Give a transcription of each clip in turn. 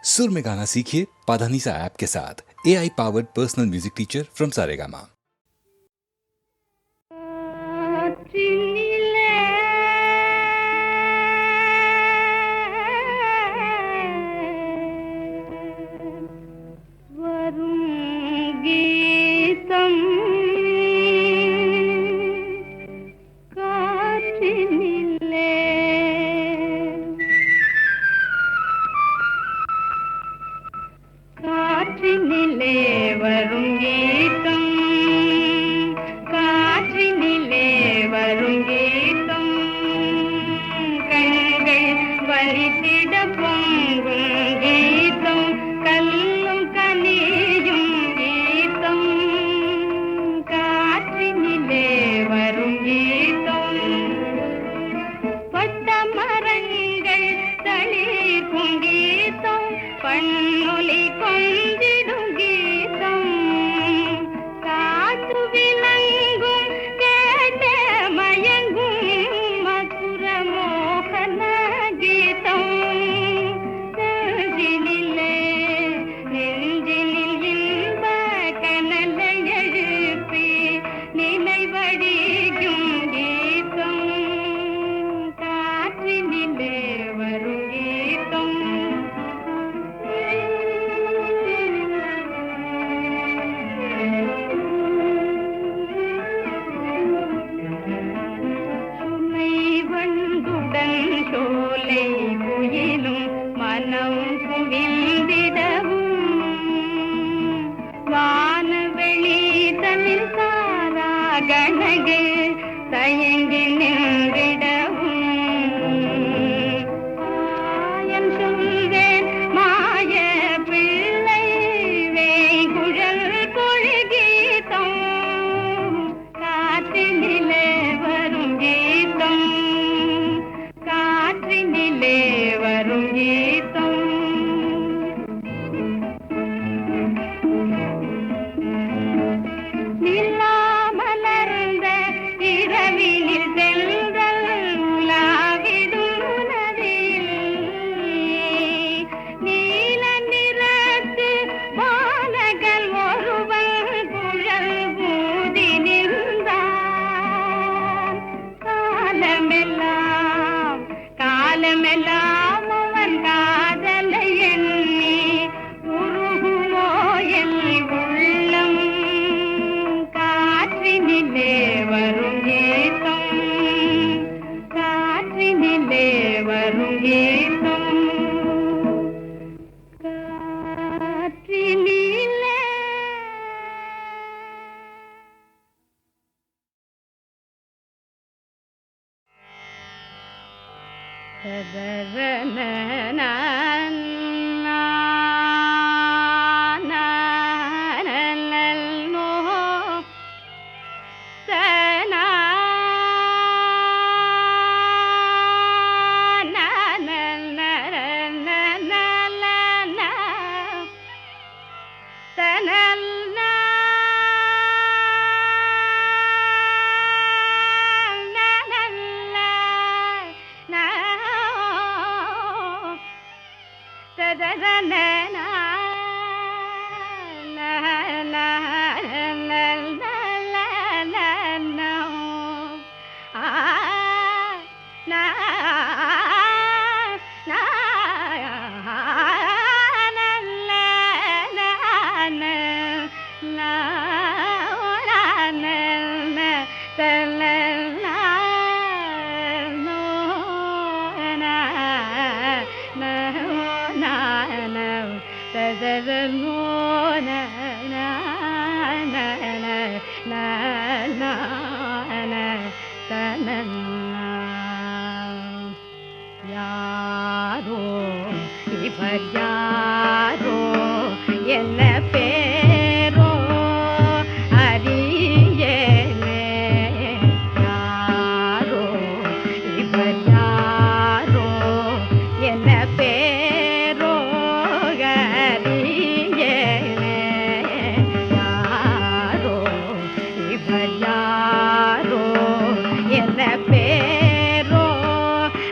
सुर में गाना सीखिए पाधानीसा ऐप के साथ। AI powered personal music teacher from Saregama.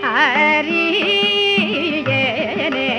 Hari ye ne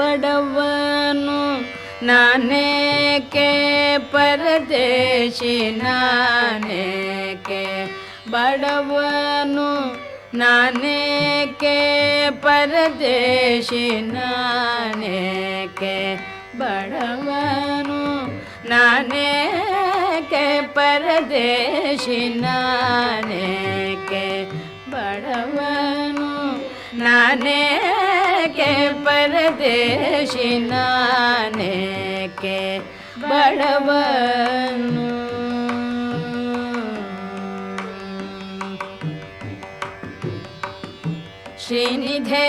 ಬಡವನು ನಾನೇಕೆ ಪರದೇಶಿ ನಾನೇಕೆ ಬಡವನು ನಾನೇಕೆ ಪರದೇಶಿ ನಾನೇಕೆ ಬಡವನು ನಾನೇಕೆ ಪರದೇಶಿ ನಾನೇಕೆ ಬಡವನು ನಾನೇಕೆ ಪರದೇಶಿ ನಾನೇಕೆ ಬಡವನು ಶ್ರೀನಿಧೆ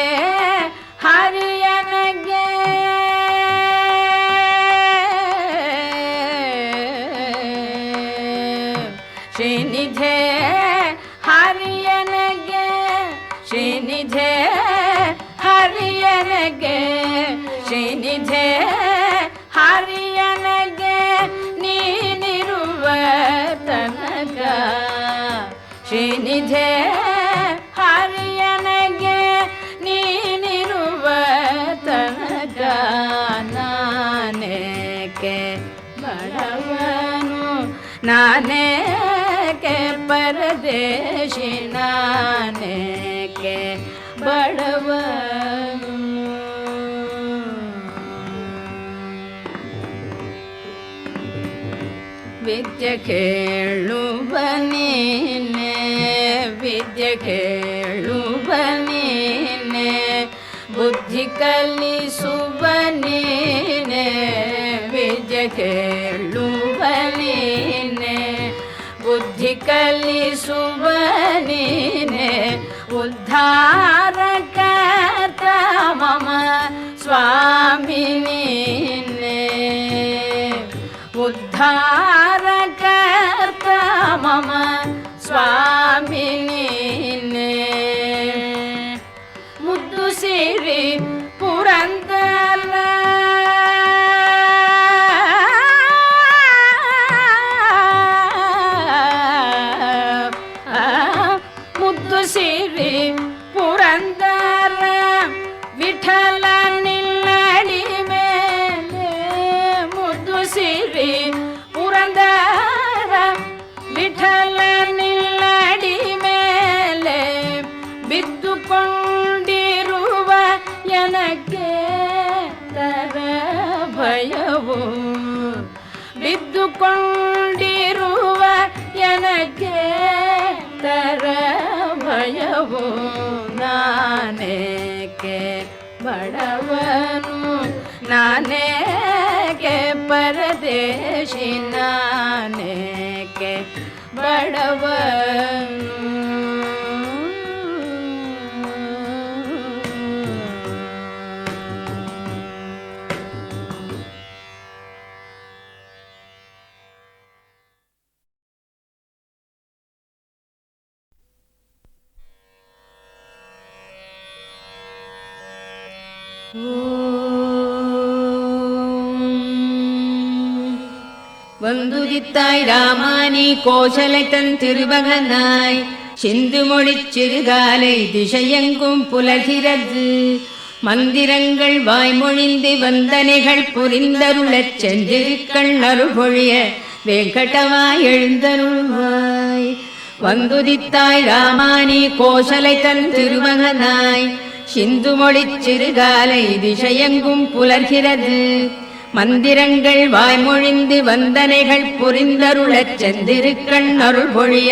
ಹರಿಯನಗೆ ಶ್ರೀನಿಧೆ ಹರಿಯನಗೆ ಶ್ರೀನಿಧೆ ಹರಿಯನಗೆ ಶ್ರೀನಿಧೆ ಹರಿಯನಗೆ ನೀನಿರುವ ತನಕ ಶ್ರೀನಿಧೆ ಹರಿಯನಗೆ ನೀನಿರುವ ತನಕ ನಾನೇಕೆ ಬಡವನು ನಾನೇಕೆ ಪರದೇಶಿ ನಾನೇಕೆ ಬಡವನು ವಿದ್ಯೆ ಕೇಳುವ ನೀನೆ ವಿದ್ಯೆ ಕೇಳುವ ನೀನೆ ಬುದ್ಧಿ ಕಲಿಸುವ ನೀನೆ ವಿದ್ಯೆ ಕೇಳುವ ನೀನೆ ಬುದ್ಧಿ ಕಲಿಸುವ ನೀನೆ ಉದ್ಧಾರಕರ್ತ ಮಮ ಸ್ವಾಮಿ ನೀನೆ ಉದ್ಧಾರಕರ್ತ ಮಮ ಸ್ವಾಮಿ ನೀನೆ ಮುದ್ದು ಸಿರಿ ಪುರಂದರ ಮುದ್ದು ಸಿರಿ ಪುರಂದರ ವಿಠಲ ನಿಲ್ಲಡಿ ಮೇಲೆ ಮುದ್ದು ಸಿರಿ ಪುರಂದರ ವಿಠಲ ನಿಲ್ಲಡಿ ಮೇಲೆ ಬಿದ್ದುಕೊಂಡಿರುವ ನನಗೆ ತರ ಭಯವು ಬಿದ್ದುಕೊಂಡಿರುವ ನನಗೆ ತರ ಭಯವು ನಾನೇಕೆ ಬಡವನು ನಾನೇಕೆ ಪರದೇಶಿ ನಾನೇಕೆ ಬಡವನು வந்துதித்தாய் ராமானி கோசலை தன் திருமகனாய் சிந்து மொழிச் சிறுகாலை திசையெங்கும் புலர்கிறது மந்திரங்கள் வாய்மொழிந்து வந்தனைகள் புரிந்தருளச் சென்றிருக்கள் அருள்பொழிய வேங்கடவாய் எழுந்தருள்வாய் வந்துதித்தாய் ராமானி கோசலை தன் திருமகனாய் சிந்து மொழிச் சிறுகாலை திசையெங்கும் புலர்கிறது மந்திரங்கள் வாய்மொழிந்து வந்தனைகள் புரிந்தருளச் செந்திருக்கண் அருள் பொழிய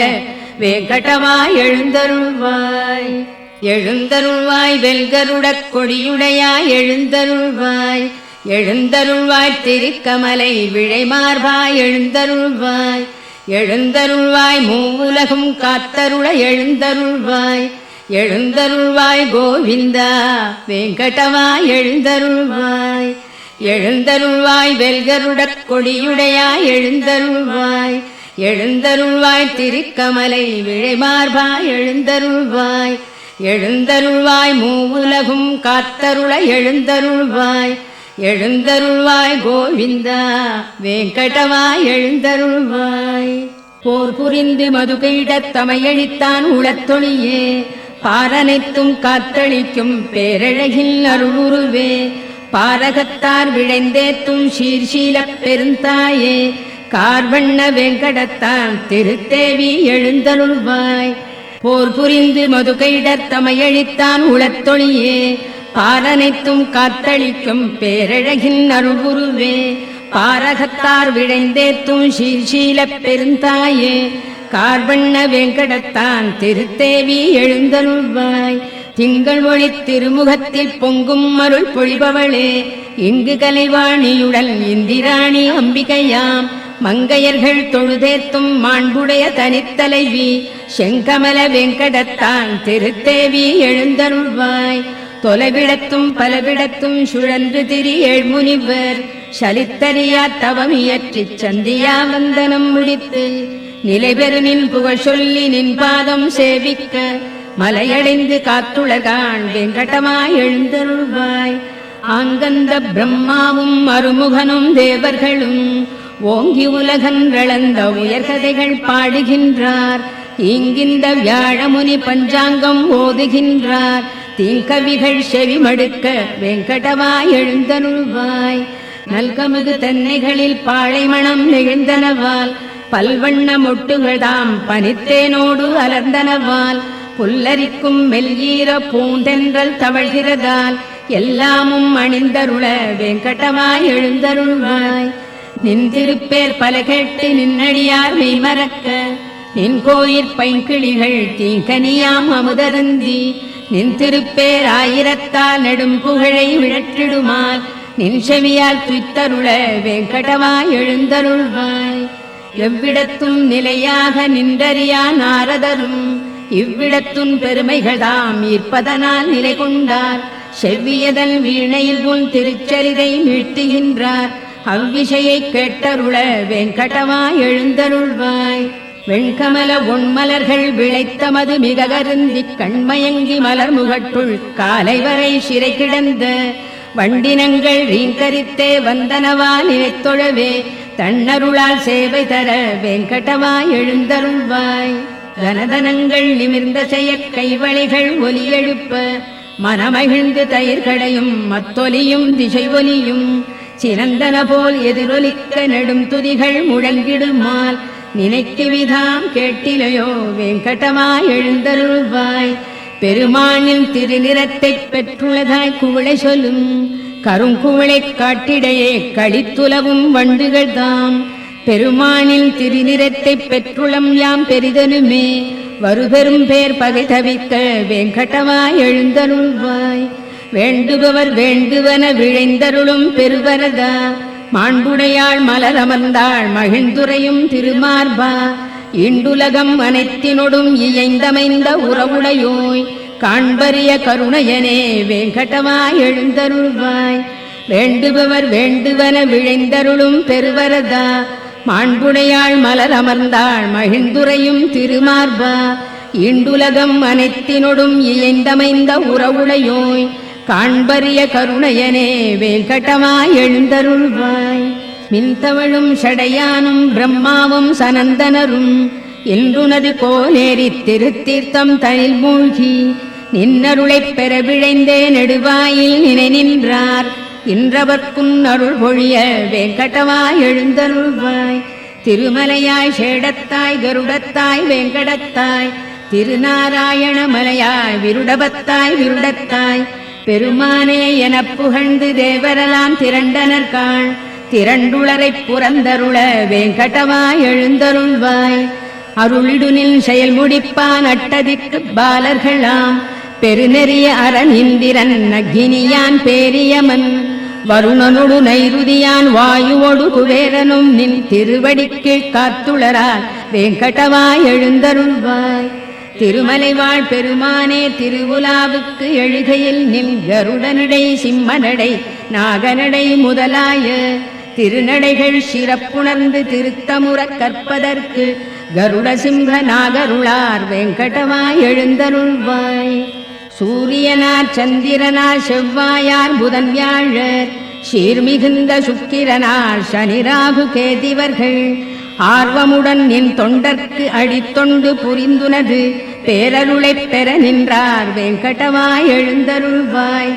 வேங்கடவாய் எழுந்தருள்வாய் எழுந்தருள்வாய் வெல்கருடக் கொடியுடையாய் எழுந்தருள்வாய் எழுந்தருள்வாய் திருக்கமலை விழைமார்பாய் எழுந்தருள்வாய் எழுந்தருள்வாய் மூவுலகும் காத்தருள எழுந்தருள்வாய் எழுந்தருள்வாய் கோவிந்தா வேங்கடவாய் எழுந்தருள்வாய் எழுந்தருள்வாய் வெல்கருடக் கொடியுடையாய் எழுந்தருள்வாய் எழுந்தருள்வாய் திருக்கமலை விழைமார்பாய் எழுந்தருள்வாய் எழுந்தருள்வாய் மூவுலகும் காத்தருள எழுந்தருள்வாய் எழுந்தருள்வாய் கோவிந்தா வேங்கடவாய் எழுந்தருள்வாய் போர் புரிந்து மதுகையிடத் தமையழித்தான் உளத்தொழியே பாரனைத்தும் காத்தளிக்கும் பேரழகில் அருளுருவே பாரகத்தார் விழைந்தேத்தும் சீர்ஷீலப் பெருந்தாயே கார்வண்ண வெங்கடத்தான் திருத்தேவி எழுந்தருள்வாய். போர் புரிந்து மதுகைடர் தமையழித்தான் உளத்தொழியே பாரனைத்தும் காத்தளிக்கும் பேரழகின் அருள்குருவே பாரகத்தார் விழைந்தேத்தும் சீர்ஷீலப் பெருந்தாயே கார்வண்ண வெங்கடத்தான் திருத்தேவி எழுந்தருள்வாய். திங்கள் ஒளி திருமுகத்தில் பொங்கும் அருள் பொழிபவளே இங்கு கலைவாணியுடன் இந்திராணி அம்பிகையாம் மங்கையர்கள் தொழுதேத்தும் மாண்புடைய தனித்தலைவி செங்கமல வெங்கடத்தான் திருத்தேவி எழுந்தருள்வாய். தொலைவிடத்தும் பலவிடத்தும் சுழன்று திரி ஏழ்முனிவர் சலித்தறியா தவமியற்றி சந்தியா வந்தனம் முடித்து நிலைபெறு நின் புகழ் சொல்லி நின் பாதம் சேவிக்க மலையடைந்து காத்துலகான் வெங்கடமாய் எழுந்தருள்வாய். ஆங்கந்த பிரம்மாவும் அருமுகனும் தேவர்களும் ஓங்கி உலகன்றளந்த உயர்கதைகள் பாடுகின்றார். இங்கிந்த வியாழமுனி பஞ்சாங்கம் ஓதுகின்றார். தீங்கவிகள் செவிமடுக்க வெங்கடமாய் எழுந்தருள்வாய். நல்கமிகு தென்னைகளில் பாழைமணம் நெழுந்தனவால் பல்வண்ண மொட்டுகள்தாம் பனித்தேனோடு அலர்ந்தனவால் புல்லரிக்கும் மெல்ஈர பூந்தென்றல் தவழ்கிறதால் எல்லாமும் அணிந்தருள வெங்கடமாய் எழுந்தருள்வாய். நின் திருப்பேர் பல கேட்டு நின்னடியார் மெய்மறக்க நின் கோயிற் பைங்கிளிகள் தீங்கனியாம் அமுதருந்தி நின் திருப்பேர் ஆயிரத்தால் நெடும் புகழை விழற்றிடுமால் நின் செவியால் துய்த்தருள வெங்கடமாய் எழுந்தருள்வாய். எவ்விடத்தும் நிலையாக நின்றறியா நாரதரும் இவ்விடத்துன் பெருமைகள்தாம் ஈர்ப்பதனால் நிலை கொண்டார். செவ்வியதன் வீணையில் உன் திருச்சரிதை மீட்டுகின்றார். அவ்விஷயை கேட்டருள வெங்கடமாய் எழுந்தருள்வாய். வெண்கமல ஒன்மலர்கள் விளைத்தமது மிக கருந்தி கண்மயங்கி மலர் முகட்டுள் காலை வரை சிறை கிடந்த வண்டினங்கள் ரீங்கரித்தே வந்தனவால் நினைத்தொழவே தன்னருளால் சேவை தர வெங்கடமாய் எழுந்தருள்வாய். கனதனங்கள் நிமிர்ந்த செய்ய கைவளைகள் ஒலி எழுப்ப மனமகிழ்ந்து தயிர்களையும் மத்தொலியும் திசை ஒலியும் சிறந்தன போல் எதிரொலிக்க நெடும் துதிகள் முழங்கிடுமால் நினைக்குவிதாம் கேட்டிலையோ வெங்கடமாய் எழுந்தருள்வாய். பெருமானின் திருநிறத்தை பெற்றுள்ளதாய் குவளை சொல்லும் கருங்குவளை காட்டிடையே களித்துலவும் வண்டுகள் தாம் பெருமானின் திருநிறத்தை பெற்றுளம் யாம் பெரிதனுமே வருபெரும் பேர் பகை தவிக்க வெங்கடமாய் எழுந்தருள்வாய். வேண்டுபவர் வேண்டுவன விழைந்தருளும் பெருவரதா மாண்புடையாள் மலர் அமர்ந்தாள் மகிழ்ந்துரையும் திருமார்பா இண்டுலகம் அனைத்தினொடும் இயைந்தமைந்த உறவுடையோய் காண்பரிய கருணையனே வெங்கடமாய் எழுந்தருள்வாய். வேண்டுபவர் வேண்டுவன விழைந்தருளும் பெருவரதா மாண்புடையாள் மலர் அமர்ந்தாள் மகிழ்ந்துரையும் திருமார்பா இண்டுலகம் அனைத்தினொடும் இயைந்தமைந்த உறவுடையோய் காண்பரிய கருணையனே வெங்கடமாய் எழுந்தருள்வாய். மின்தவழும் சடையானும் பிரம்மாவும் சனந்தனரும் என்றுனது கோனேரி திருத்தீர்த்தம் தனில் மூழ்கி நின்னருளைப் பெற விழைந்தே நெடுவாயில் நினை நின்றார். இன்றவர்க்குன் அருள் பொழிய வெங்கடமாய் எழுந்தருள்வாய். திருமலையாய் சேடத்தாய் கருடத்தாய் வெங்கடத்தாய் திருநாராயண மலையாய் விருடபத்தாய் விருடத்தாய் பெருமானே எனப் புகழ்ந்து தேவரெல்லாம் திரண்டனர்காள் திரண்டுளரைப் புறந்தருள வெங்கடமாய் எழுந்தருள்வாய். அருளிடுனில் செயல் முடிப்பான் அட்டதிக்கு பாலர்களாம் பெருநெறிய அரண் இந்திரன் அக்னியான் பேரியமன் வருணனொடு நைருதியான் வாயுவொடு குபேரனும் நின் திருவடிக்கு காத்துளரால் வெங்கடமாய் எழுந்தருள்வாய். திருமலைவாழ் பெருமானே திருவுலாவுக்கு எழுகையில் நின் கருடனடை சிம்மனடை நாகனடை முதலாய திருநடைகள் சிறப்புணர்ந்து திருத்தமுறக் கற்பதற்கு கருட சிம்ஹ நாகருளார் வெங்கடமாய் எழுந்தருள்வாய். சூரியனார் சந்திரனார் செவ்வாயார் புதன் வியாழர் சீர்மிகுந்த சுக்கிரனார் சனிராகு கேதிவர்கள் ஆர்வமுடன் நின் தொண்டர்க்கு அடித்தொண்டு புரிந்துனது பேரருளைப் பெற நின்றார் வெங்கடமாய் எழுந்தருள்வாய்.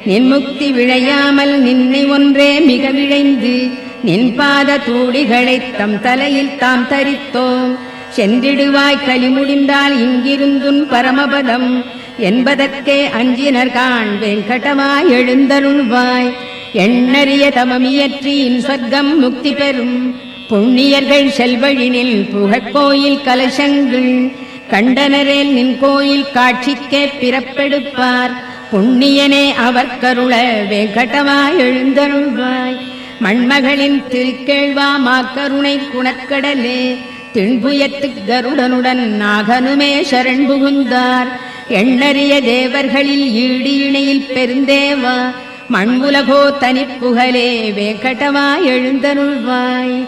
நின் முக்தி விழையாமல் நின்னை ஒன்றே மிக விழைந்து நின் பாத தூளிகளைத் தம் தலையில் தாம் தரித்தோம். சென்றிடுவாய் கலி முடிந்தால் இங்கிருந்துன் பரமபதம் என்பதற்கே அஞ்சினர்கான் வெங்கடவாய் எழுந்தருள்வாய். எண்ணறிய தமமியற்றியின் சொர்க்கம் முக்தி பெறும் புண்ணியர்கள் செல்வழினில் புகழ்கோயில் கலசங்கள் கண்டனரேல் நின் கோயில் காட்சிக்கே பிறப்பெடுப்பார். புண்ணியனே அவர் கருள வெங்கடவாய் எழுந்தருள்வாய். மண்மகளின் திருக்கேழ்வா மாக்கருணை குணக்கடலே திண்புயத்து கருடனுடன் நாகனுமே சரண் புகுந்தார். எண்ணறிய தேவர்களில் ஈடு இணையில் பெருந்தேவா மண்புலகோ தனிப்புகழே வெங்கடவாய் எழுந்தருள்வாய்.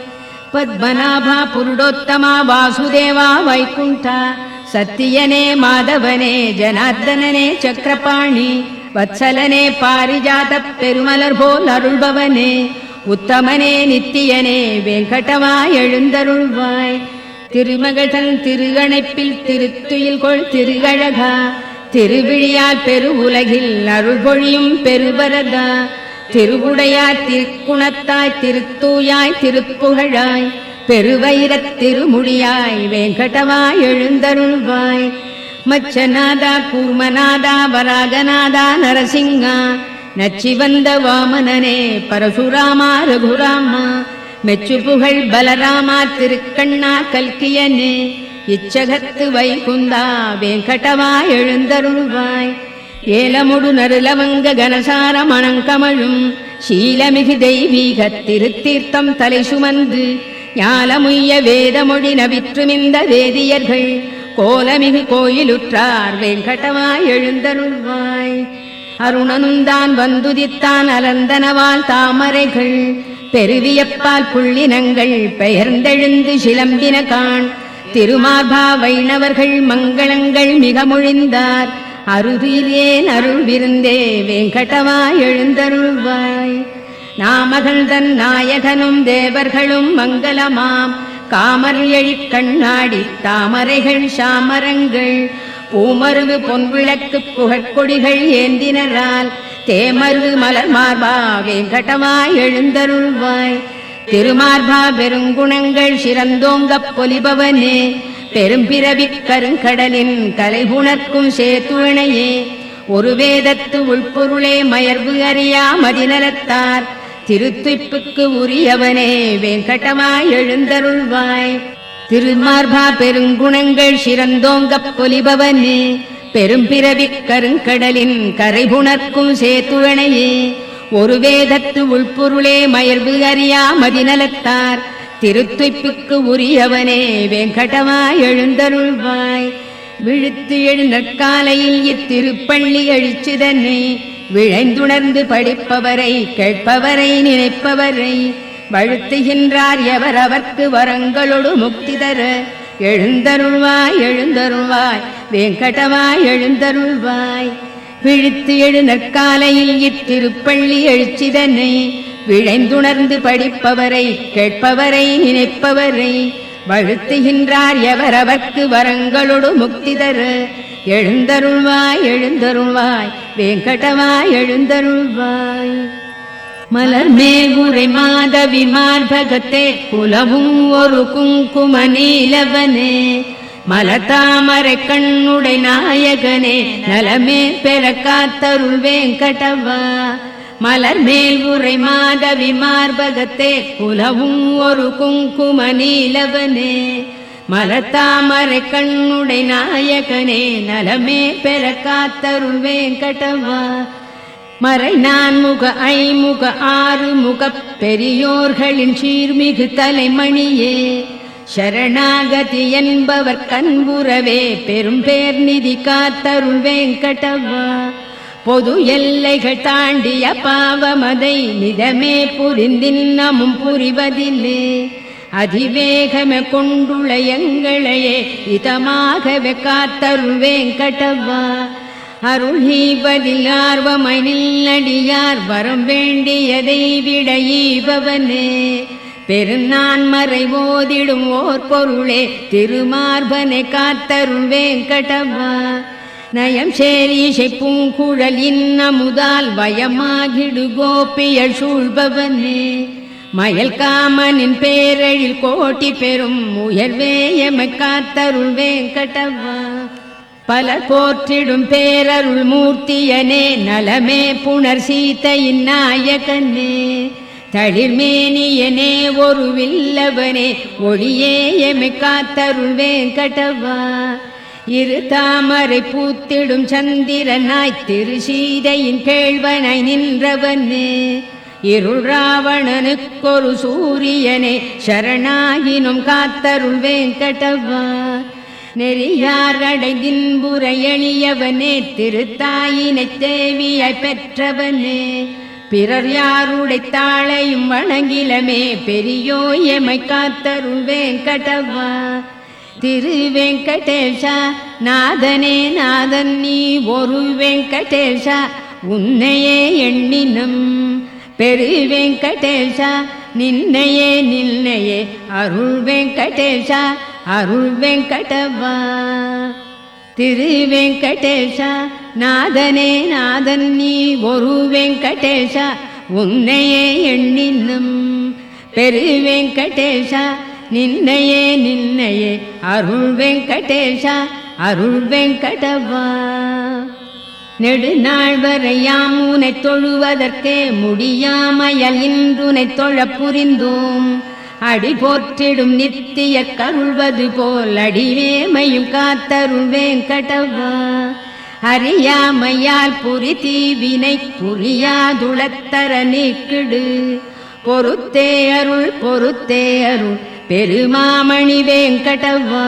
பத்மநாபா புருடோத்தமா வாசுதேவா வைகுண்டா சத்தியனே மாதவனே ஜனார்தனனே சக்கரபாணி வத்சலனே பாரிஜாத பெருமலர் போல் அருள்பவனே உத்தமனே நித்தியனே வெங்கடவாய் எழுந்தருள்வாய். திருமகள்தன் திருகணைப்பில் திருத்துயில் கொள் திருகழகா திருவிழியால் பெரு உலகில் அருள் பொழியும் பெருவரதா திருவுடையார் திருக்குணத்தாய் திருத்தூயாய் திருப்புகழாய் பெருவைரத் திருமுடியாய் வெங்கடவாய் எழுந்தருள்வாய். மச்சநாதா கூர்மநாதா வராகநாதா நரசிங்கா நச்சிவந்த வாமனனே பரசுராமா ரகுராமா மெச்சு புகழ் பலராமா திருக்கண்ணா கல்கியனே இச்சகத்து வைகுந்தா வெங்கடவாய் எழுந்தருள்வாய். ஏலமுடு நருலவங்க கனசார மணங்கமழும் சீலமிகு தெய்வீக திருத்தீர்த்தம் தலை சுமந்து ஞாலமுய்ய வேதமொழி நவிற்றுமிந்த வேதியர்கள் கோலமிகு கோயிலுற்றார் வெங்கடவாய் எழுந்தருள்வாய். அருணனுந்தான் வந்துதித்தான் அலந்தனவால் தாமரைகள் பெருவியப்பால் புள்ளினங்கள் பெயர்ந்தெழுந்து சிலம்பின காண் திருமார்பா வைணவர்கள் மங்களங்கள் மிக மொழிந்தார். அருகிலேன் அருள் விருந்தே வெங்கடவாய் எழுந்தருள்வாய். நாமகள்தன் நாயகனும் தேவர்களும் மங்களமாம் காமர் எழிற் கண்ணாடி தாமரைகள் சாமரங்கள் பூமருவு பொன்விளக்கு புகழ்கொடிகள் ஏந்தினரால் தேமருவு மலர் மார்பா வெங்கடவாய் எழுந்தருள்வாய். திருமார்பா பெருங்குணங்கள் சிறந்தோங்கப் பொலிபவனே பெரும்பிறவிக் கருங்கடலின் கலைபுணர்க்கும் சேத்துணையே ஒரு வேதத்து உள்பொருளே மயர்வு அறியா மதிநலத்தார் திருத்துய்ப்புக்கு உரியவனே வெங்கடவாய் எழுந்தருள்வாய். திருமார்பா பெருங்குணங்கள் சிறந்தோங்கப் பொலிபவனே பெரும்பிறவிக் கருங்கடலின் கரைபுணர்க்கும் சேத்துணையே ஒரு வேதத்து உள்பொருளே மயர்வு அறியா மதிநலத்தார் திருத்துய்ப்புக்கு உரியவனே வெங்கடவாய் எழுந்தருள்வாய். விழுத்து எழுநற்காலையில் இத்திருப்பள்ளி எழுச்சிதன்னை விழைந்துணர்ந்து படிப்பவரை கேட்பவரை நினைப்பவரை வழுத்துகின்றார் எவர் அவர்க்கு வரங்களொடு முக்தி தர எழுந்தருள்வாய் எழுந்தருள்வாய் வெங்கடவாய் எழுந்தருள்வாய். விழித்து எழு நற்காலையில் இத்திருப்பள்ளி எழுச்சிதனை விழைந்துணர்ந்து படிப்பவரை கேட்பவரை நினைப்பவரை வழுத்துகின்றார் எவர் அவர்க்கு வரங்களொடு முக்தி தர எழுந்தருள்வாய் எழுந்தருள்வாய் வெங்கடவாய் எழுந்தருள்வாய். மலர் மேகுரை மாதவி மார்பகத்தே குலவும் ஒரு குங்கும நீலவனே மலதாமரை கண்ணுடை நாயகனே நலமே பெற காத்தருள் வெங்கடவா. மலர் மேல் உரை மாதவி மார்பகத்தே குலவும் ஒரு குங்கும நீலவனே மலதாமரை கண்ணுடை நாயகனே நலமே பெற காத்தருள் வெங்கடவா. மறை நான்முக ஐமுக ஆறுமுக பெரியோர்களின் சீர்மிகு தலைமணியே சரணாகதி என்பவர் கண்புறவே பெரும் பேர் நிதி காத்தருள் வெங்கடவா. பொது எல்லைகள் தாண்டிய பாவமதை நிதமே புரிந்தின்னமும் புரிவதில்லே அதிவேகமே கொண்டுள்ள எங்களையே இதமாகவே காத்தருள் வெங்கடவா. அருள் ஈவதில் ஆர்வமை நில்லடியார் வரம் வேண்டியதை விட ஈபவனே பெருநான் மறை ஓதிடும் ஓர் பொருளே திருமார்பனை காத்தருள் வெங்கடவா. நயம் சேரீசை பூங்குழல் இன்னமுதால் வயமாகிடு கோபியல் சூழ்பவனே மயல் காமனின் பேரழில் கோட்டி பெறும் உயர்வே எமை காத்தருள் வேங்கடவா பலர் போற்றிடும் பேரருள் மூர்த்தியனே நலமே புனர் சீதையின் நாயகனே தளிர்மேனியனே ஒரு வில்லவனே ஒளியே எமை காத்தருள் வேங்கடவா இரு தாமரை பூத்திடும் சந்திரனாய் திரு சீதையின் கேழ்வனாய் நின்றவனே இருள் ராவணனுக்கொரு சூரியனே சரணாகினும் காத்தருள் வேங்கடவா நெறியார் அடைந்தின்புற எளியவனே திருத்தாயினை தேவியாய் பெற்றவனே பிறர் யாருடைத்தாளையும் வணங்கிலமே பெரியோ எமை காத்தருள் வேங்கடவா திரு வெங்கடேஷா நாதனே நாதன் நீ ஒரு வெங்கடேஷா உன்னையே எண்ணினம் பெரு வெங்கடேஷா நின்னையே நின்னையே அருள் வெங்கடேஷா அருள் வெங்கடவா திரு வெங்கடேஷா நாதனே நாதன் நீ ஒரு வெங்கடேஷா உன்னையே எண்ணினும் பெரு வெங்கடேஷா நின்னையே நின்னையே அருள் வெங்கடேஷா அருள் வெங்கடவா நெடுநாள் வரையாம் உனை தொழுவதற்கே முடியாமையல் இன்றுனை தொழ புரிந்தோம் அடி போற்றிடும் நித்திய கருள்வது போல் அடிவேமையும் காத்தருள் வேங்கடவா அறியாமையால் புரி தீவினை புரியாதுளத்தர நீக்கிடு பொறுத்தே அருள் பெருமாமணி வேங்கடவா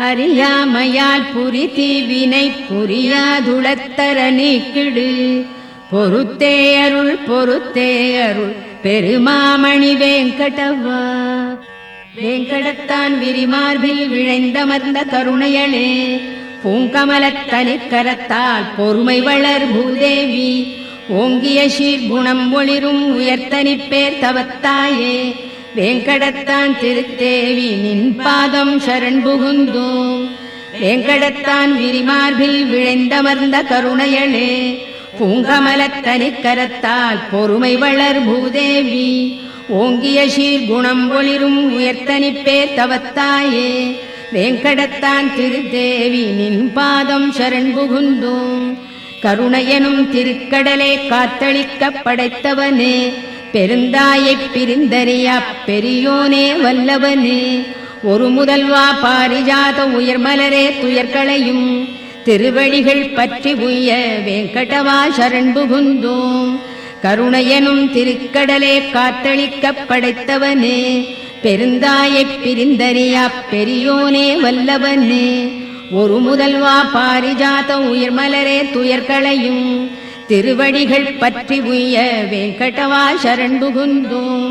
அறியாமையால் புரி தீவினை புரியாதுளத்தர நீக்கிடு பொறுத்தே அருள் பெருமாமணி வேங்கடவா வேங்கடத்தான் விரிமார்பில் விழைந்தமர்ந்த கருணையளே பூங்கமலத்தனி கரத்தால் பொறுமை வளர் பூதேவி ஓங்கிய சீர்குணம் ஒளிரும் உயர்த்தனி பேர் தவத்தாயே வேங்கடத்தான் திருத்தேவி நின் பாதம் சரண் புகுந்தோம் வேங்கடத்தான் விரிமார்பில் விழைந்தமர்ந்த கருணையளே பூங்கமலத்தனி கரத்தால் பொறுமை வளர் பூதேவி ஓங்கிய சீர்குணம் ஒளிரும் உயர்த்தனி பேர் தவத்தாயே வேங்கடத்தான் திருத்தேவி நின் பாதம் சரண் புகுந்தோம் கருணையனும் திருக்கடலே காத்தளிக்க படைத்தவனே பெருந்தாயைப் பிரிந்தறியா பெரியோனே வல்லவனே ஒரு முதல்வா பாரிஜாத உயர்மலரே துயர்களையும் திருவடிகள் பற்றி உய்ய வேங்கடவா சரண் புகுந்தோம் கருணையனும் திருக்கடலே காத்தளிக்க படைத்தவனே பெருந்தாயைப் பிரிந்தறியா பெரியோனே வல்லவனே ஒரு முதல்வா பாரிஜாத உயர்மலரே துயர்களையும் திருவடிகள் பற்றி உய்ய வேங்கடவா சரண் புகுந்தோம்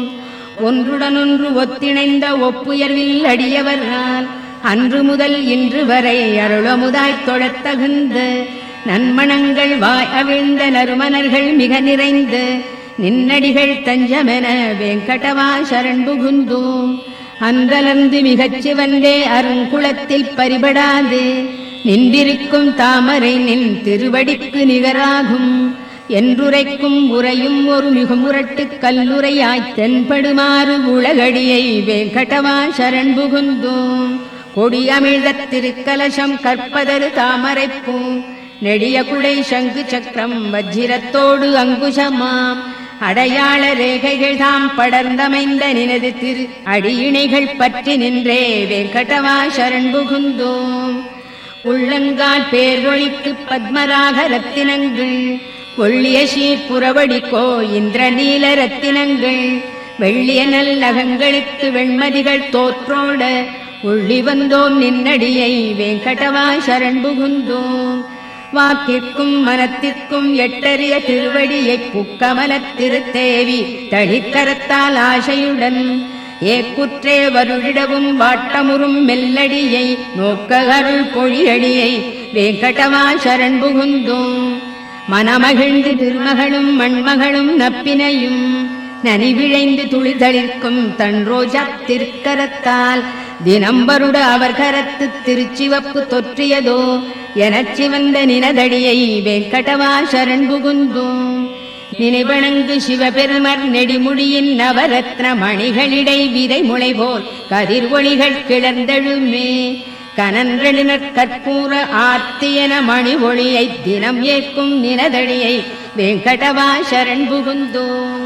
ஒன்றுடனொன்று ஒத்திணைந்த ஒப்புயர்வில் அடியவரால் அன்று முதல் இன்று வரை அருளமுதாய்த் தொழத்தகுந்த நன்மணங்கள் வாய் அவிழ்ந்த நறுமணர்கள் மிக நிறைந்த நின்னடிகள் தஞ்சமென வேங்கடவா சரண் புகுந்தோம் அன்றலர்ந்து மிகச் சிவந்தே அருங்குளத்தில் பரிபடாது நின்றிருக்கும் தாமரை நின் திருவடிக்கு நிகராகும் என்றுரைக்கும் உரையும் ஒரு மிக முரட்டு கல்லுரையாய்த் தென்படுமாறு உலகடியை வேங்கடவா சரண் புகுந்தோம் கொடியமிழ்த திருக்கலசம் கற்பதரு தாமரைப்பூ நெடிய குடை சங்கு சக்கரம் வஜ்ரத்தோடு அங்குசமாம் அடையாள ரேகைகள் தாம் படர்ந்தமைந்த நினது திரு அடியிணைகள் பற்றி நின்றே வேங்கடவா சரண் புகுந்தோம் உள்ளங்கால் பேரொழிக்கு பத்மராக ரத்தினங்கள் கொள்ளிய சீர்புறவடிக்கோ இந்திர நீல ரத்தினங்கள் வெள்ளிய நல்லகங்களுக்கு வெண்மதிகள் தோற்றோட உள்ளி வந்தோம் நின்னடியை வேங்கடவா சரண் புகுந்தோம் வாக்கிற்கும் மனத்திற்கும் எட்டறிய திருவடியை புக்கமலத் திருத்தேவி தளிக்கரத்தால் ஆசையுடன் ஏக்குற்றே வருடிடவும் வாட்டமுறும் மெல்லடியை நோக்க அருள் பொழியடியை வேங்கடவா சரண் புகுந்தோம் மனமகிழ்ந்து திருமகளும் மண்மகளும் நப்பினையும் நனிவிழைந்து துளிதளிர்க்கும் தன் ரோஜா திருக்கரத்தால் தினம்பருட அவர் கரத்து திருச்சிவப்பு தொற்றியதோ எனச் சிவந்த நினதடியை வெங்கடவா சரண் புகுந்தோம். நினைவணங்கு சிவபெருமர் நெடிமுடியின் நவரத்ன மணிகளிடை விதை முளை போல் கதிர் ஒளிகள் கிளர்ந்தெழுமே. கனன்றெழுநற் கற்பூர ஆர்த்தியன மணி ஒளியை தினம் ஏற்கும் நினதடியை வெங்கடவா சரண் புகுந்தோம்.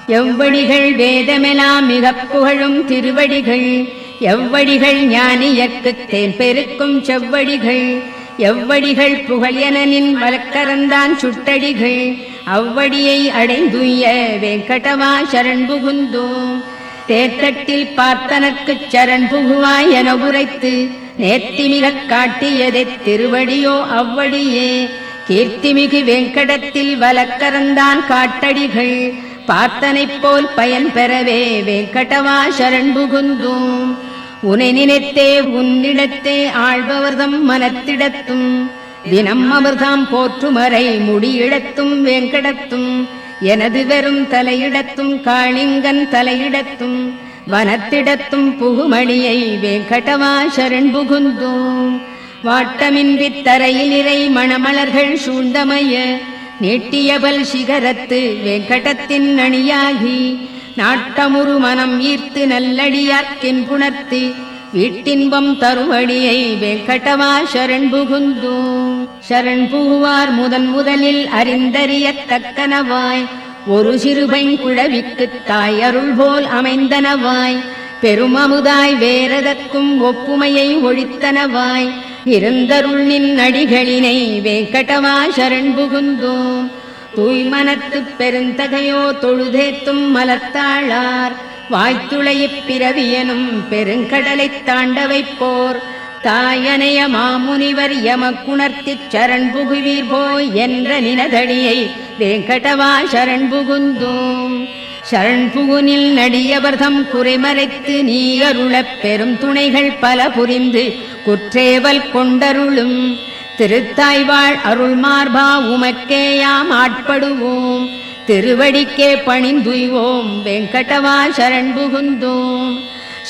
எவ்வடிகள் வேதமெலாம் மிகப் புகழும் திருவடிகள், எவ்வடிகள் ஞானியர்க்குத் தேன் பெருக்கும் செவ்வடிகள், எவ்வடிகள் புகழ் எனனின் வலக்கரந்தான் சுட்டடிகள், அவ்வடியை அடைந்துய வெங்கடவா சரண் புகுந்தோம். தேர்தட்டில் பார்த்தனர்க்குச் சரண் புகுவாய் என உரைத்து நேர்த்திமிகக் காட்டியதை திருவடியோ அவ்வடியே. கீர்த்திமிகு வெங்கடத்தில் வலக்கரந்தான் காட்டடிகள், பார்த்தனைப் போல் பயன் பெறவே வெங்கடவா சரண் புகுந்தோம். உனை நினைத்தே உன்னிடத்தே ஆழ்பவர்தம் மனத்திடத்தும், தினம் அமர்தாம் போற்றுமறை முடியிடத்தும் வெங்கடத்தும், எனது வெறும் தலையிடத்தும் காளிங்கன் தலையிடத்தும், வனத்திடத்தும் புகுமணியை வெங்கடவா சரண் புகுந்தோம். வாட்டமின்றித் தரையில் இறை மணமலர்கள் சூழ்ந்தமைய நீட்டியபல் சிகரத்து வெங்கடத்தின் அணியாகி, நாட்டமுறு மனம் ஈர்த்து நல்லடியார்க்கின் புணர்த்து வீட்டின்பம் தருவடியை வெங்கடவா சரண் புகுந்தோம். சரண் புகுவார் முதன் முதலில் அறிந்தறியத்தக்கனவாய், ஒரு சிறுபைங் குழவிக்குத் தாய் அருள் போல் அமைந்தனவாய், பெருமமுதாய் வேறதற்கும் ஒப்புமையை ஒழித்தனவாய், இருந்தருள் நின் அடிகளினை வெங்கடவா சரண் புகுந்தோம். தூய்மனத்துப் பெருந்தகையோ தொழுதேத்தும் மலர்த்தாளார், வாய்த்துளையிப் பிறவியனும் பெருங்கடலைத் தாண்ட வைப்போர், தாயனைய மாமுனிவர் எமக்குணர்த்திச் சரண் புகுவீர் போய் என்ற நினதடியை வெங்கடவா சரண் புகுந்தோம். சரண் புகுனில் நடியவர்தம் குறைமறைத்து நீ அருளப் பெரும் துணைகள் பல புரிந்து குற்றேவல் கொண்டருளும், திருத்தாய்வாழ் அருள் மார்பா உமக்கேயாம் ஆட்படுவோம், திருவடிக்கே பணிந்துய்வோம் வெங்கடவா சரண் புகுந்தோம்.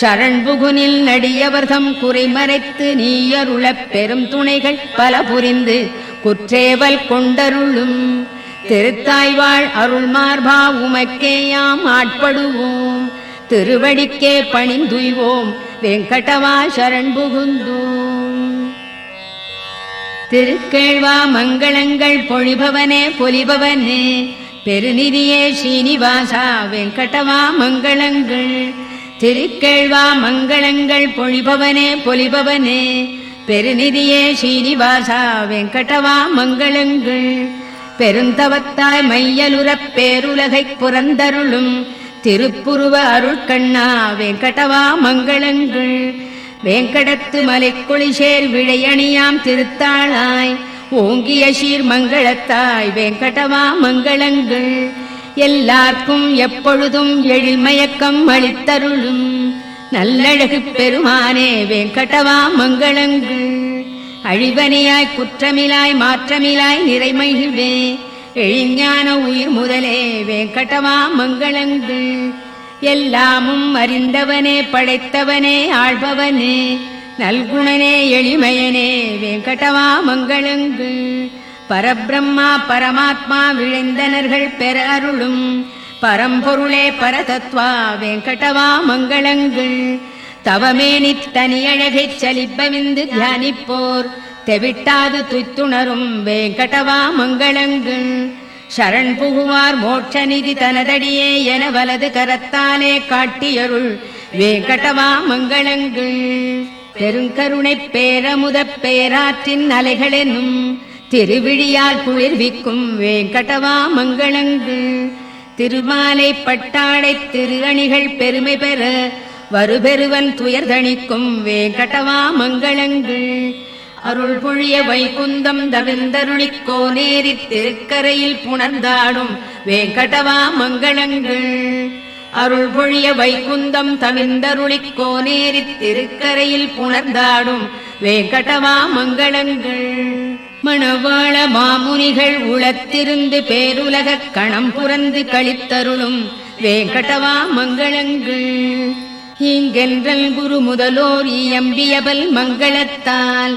சரண் புகுனில் நடியவர்தம் குறைமறைத்து நீ அருளப் பெரும் துணைகள் பல புரிந்து குற்றேவல் கொண்டருளும், திருத்தாய்வாழ் அருள் மார்பா உமக்கேயாம் ஆட்படுவோம், திருவடிக்கே பணிந்துய்வோம் வெங்கடவா சரண் புகுந்தோம். திருக்கேழ்வா மங்களங்கள் பொழிபவனே பொலிபவனே, பெருநிதியே ஸ்ரீனிவாசா வெங்கடவா மங்களங்கள். திருக்கேழ்வா மங்களங்கள் பொழிபவனே பொலிபவனே, பெருநிதியே ஸ்ரீனிவாசா வெங்கடவா மங்களங்கள். பெருந்தவத்தாய் மையலுறப் பேருலகைப் புறந்தருளும், திருப்புருவ அருட்கண்ணா வெங்கடவா மங்களங்கள். வேங்கடத்து மலைக்குளிசேர் விழையணியாம் திருத்தாளாய், ஓங்கிய சீர் மங்களத்தாய் வெங்கடவா மங்களங்கள். எல்லார்க்கும் எப்பொழுதும் எழில்மயக்கம் அளித்தருளும், நல்லழகு பெருமானே வெங்கடவா மங்களங்கள். அழிவனையாய் குற்றமிலாய் மாற்றமிலாய் நிறைமகிழ்வே, எழிஞான உயிர் முதலே வெங்கடவா மங்களங்கள். எல்லாமும் அறிந்தவனே படைத்தவனே ஆள்பவனே, நல்குணனே எளிமையனே வெங்கடவா மங்களங்கள். பரபிரம்மா பரமாத்மா விழைந்தனர்கள் பெற அருளும், பரம்பொருளே பரதத்வா வெங்கடவா மங்களங்கள். தவமேனித் தனியழகைச் சலிப்பவிந்து தியானிப்போர், தெவிட்டாது துய்த்துணரும் வெங்கடவா மங்களங்கள். சரண் புகுவார் மோட்சநிதி தனதடியே என வலது கரத்தாலே காட்டியருள் வெங்கடவா மங்களங்கள். பெருங்கருணைப் பேரமுதப் பேராற்றின் அலைகளெனும், திருவிழியால் குளிர்விக்கும் வெங்கடவா மங்களங்கள். திருமாலை பட்டாடை திரு அணிகள் பெருமை பெற, வருபெருவன் துயர்தணிக்கும் வெங்கடவா மங்களங்கள். அருள் பொழிய வைகுந்தம் தவிர்ந்தருளிக் கோனேரித் திருக்கரையில் புணர்ந்தாடும் வெங்கடவா மங்களங்கள். அருள் பொழிய வைகுந்தம் தவிர்ந்தருளிக் கோனேரித் திருக்கரையில் புணர்ந்தாடும் வெங்கடவா மங்களங்கள். மணவாள மாமுனிகள் உளத்திருந்து பேருலகக் கணம் புரந்து கழித்தருளும் வேங்கடவா மங்களங்கள். இங்கென்றல் குரு முதலோர் இயம்பியபல் மங்களத்தால்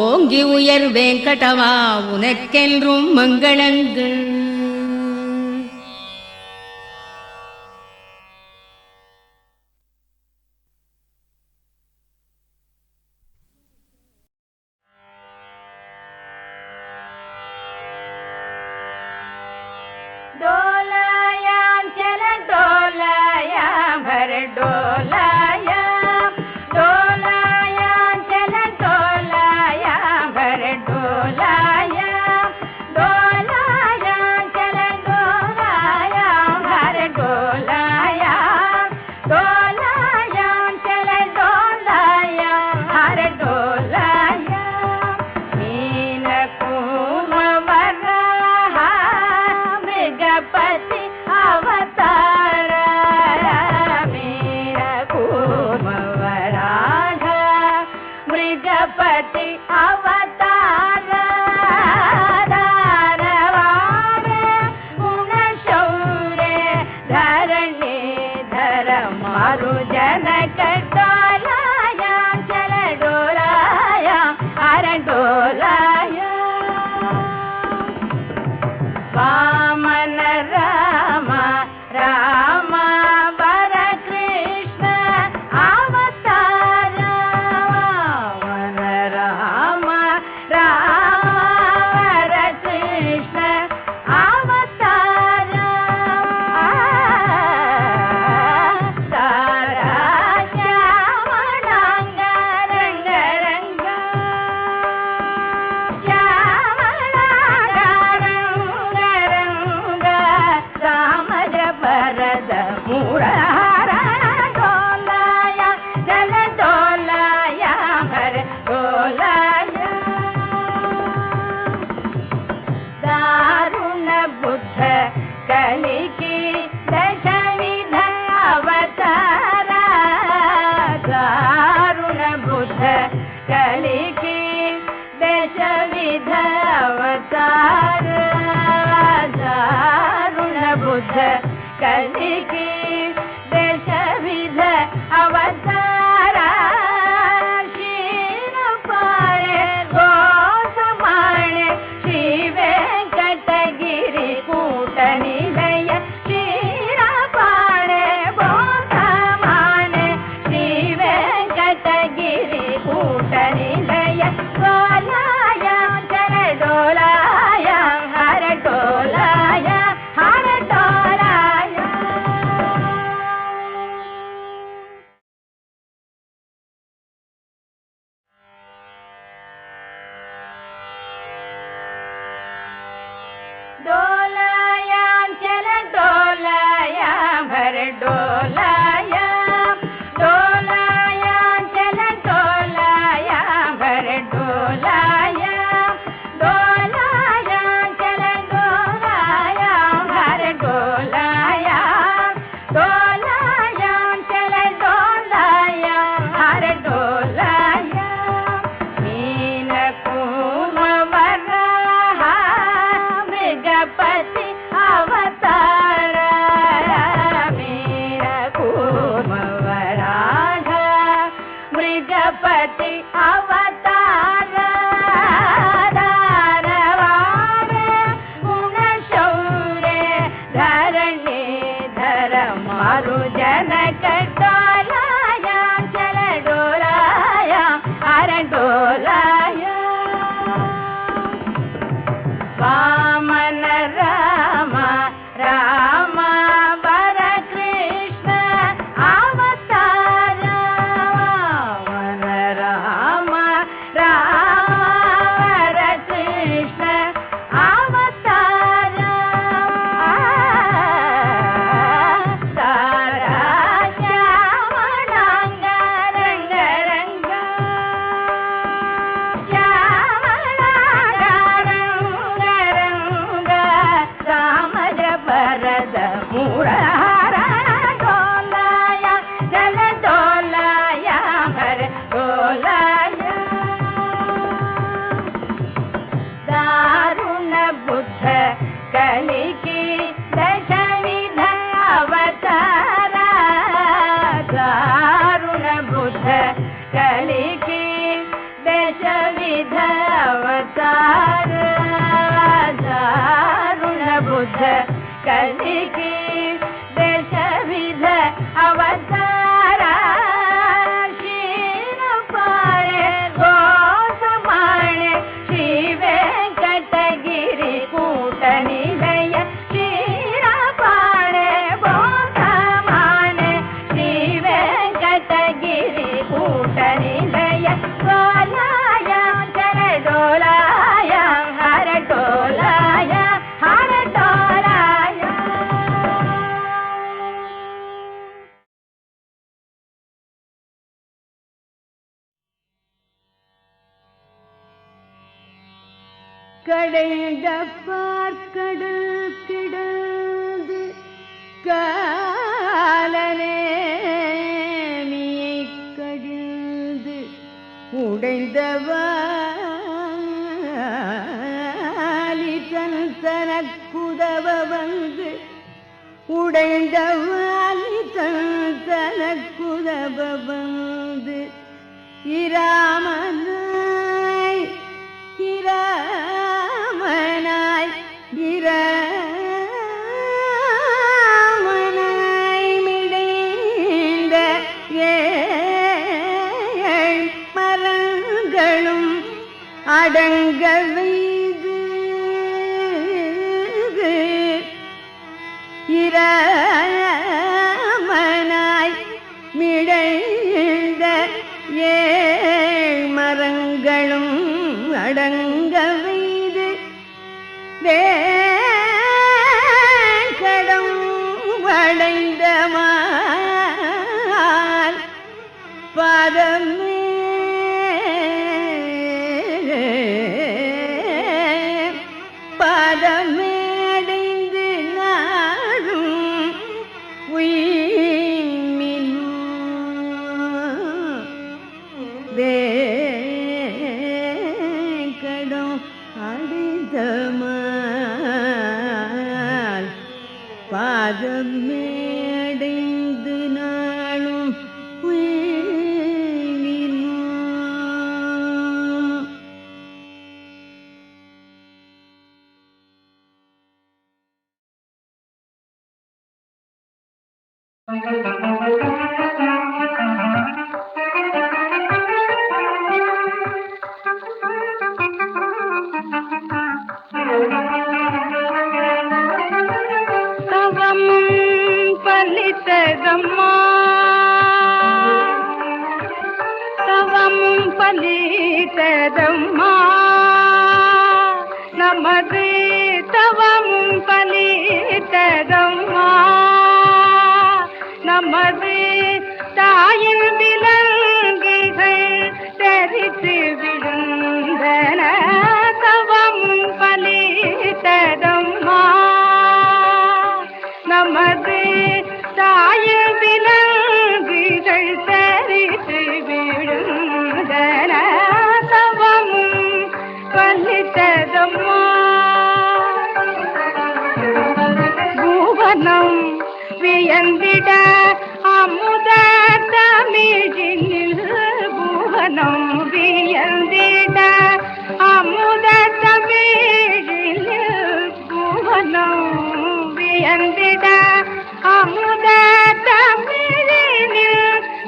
ஓங்கி உயர் வேங்கடவா உனக்கென்றும் மங்களங்கள். डोलायां चल डोलायां भर डोलायां डोलायां चल डोलायां भर डोलायां डोलायां चल डोलायां भर डोलायां डोलायां चल डोलायां भर डोलायां मीन कुमवरा मृगपति अवतार मीन कुमवराघ मृगपति अवतार दानवार गुणशौर्य धरणी धर मारु जनक डोलाया चल डोलाया हर डोलाया वामन राम राम वर कृष्ण अवतार वामन राम राम वर कृष्ण अवतार तारा श्यामलांग रंग रंग श्यामलांग रंग रंग सामज भरद मुरार डोलाया जल डोलाया भर डोलाया दारुण बुद्ध कलिकी दशविध अवतार दारुण बुद्ध कलिकी दशविध अवतार दारुण बुद्ध कलिकी दशविध अवतार शीन पाणे गोसमाणे श्री वेंकटगिरी कूट निलय शीन पाणे गोसमाणे श्री वेंकटगिरी कूट निलय डोलाया चल डोलाया हर डोलाया हर डोलाया दारुण बुद्ध कलिकी दशविध अवतार दारुण बुद्ध कलिकी दशविध अवतार शीलपाणे गोसमाणे श्री वेंकटगिरि कूट निलय शीलपाणे गोसमाणे श्री वेंकटगिरि कूट निलय डोलाय चरडोलाय हरडोलाय हरडोलाय கடைந்த பார்க்கடல் கிடந்து காலனேமியை கடிந்து உடைந்தவாலி தனக்குதவ வந்து உடைந்தவாலி தனக்குதவ வந்து இராமனாய் இராமனாய் இராமனாய் மிடைந்த ஏழ் மரங்களும் அடங்க வைது இராமனாய் மிடைந்த ஏழ் மரங்களும் அடங்க வைது வேங்கடம் வளைந்த மால் பாதமே பாதமேடைந்து நாடும் உயிர்மினோ வேங்கடம் அடைந்த மால் பாதமேடைந்து நாளும் உயிர்மினோ. தவமும் பலித்ததம்மா தவமும் பலித்ததம்மா நமது தவமும் பலித்ததம்மா நமது தாயின் விலங்குகள் தரித்து விழுந்தன தவமும் பலித்ததம்மா நமது தாயின் விலங்குகள் தரித்து விழுந்தன தவமும் பலித்ததம்மா பூவனம் வியந்திட அமுத தமிழினில் பூவனம் வியந்திட அமுத தமிழினில் பூவனம் வியந்திட அமுத தமிழினில்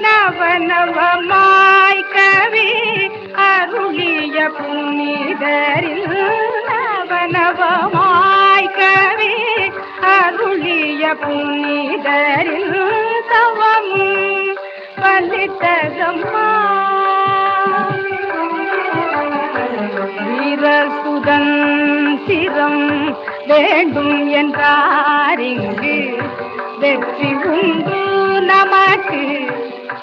நவநவமாய் கவி அருளிய புனிதரில் நவநவமாய் கவி அருளிய புனிதரில் தவமும் பலித்ததம்மா வீர சுதந்திரம் வேண்டும் என்றாரிங்கு வெற்றி உண்டு நமக்கு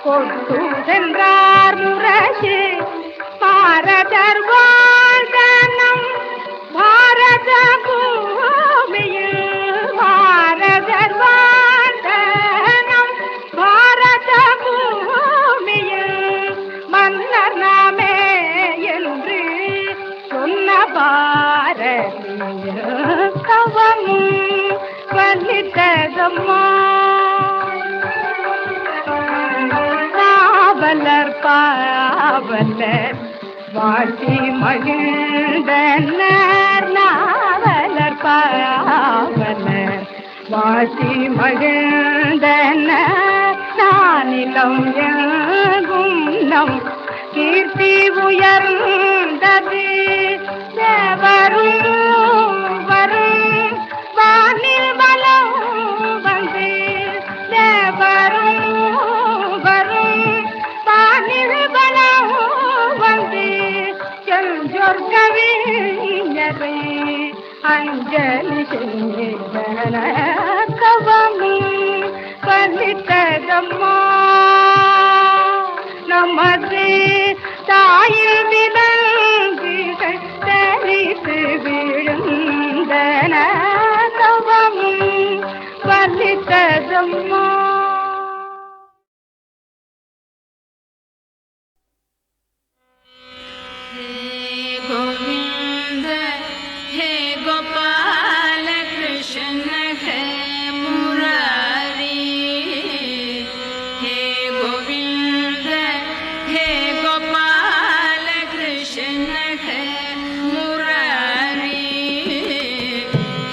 கொட்டு சென்றார் முரசு பாரதர் வாழ்தனம் பாரத பூமியில் பாரதர் வாழ்தனம் பாரத பூமியில் மன்னர் நாமே என்று சொன்ன பாரதிய தவமும் பலித்ததம்மா நாவலர் வாட்டி மகிழ்ந்தனர் நாவலர் பாவலர் வாட்டி மகிழ்ந்தனர் நானிலம் எங்கும் நம் கீர்த்தி உயர்ந்தது தேவரும் வரும் வானில் வலம் வந்து தேவரும் வரும் வானில் வலம் வந்து செஞ்சொர் கவிஞரை அஞ்சலி செய்தன கவமும் பலித்ததம்மா நமது தாயில் விலங்குகள் தரித்து விழுந்தன கவமும் பலித்ததம்மா. गोविंद हे गोपाल कृष्ण हे मुरारी हे गोविंद हे गोपाल कृष्ण हे मुरारी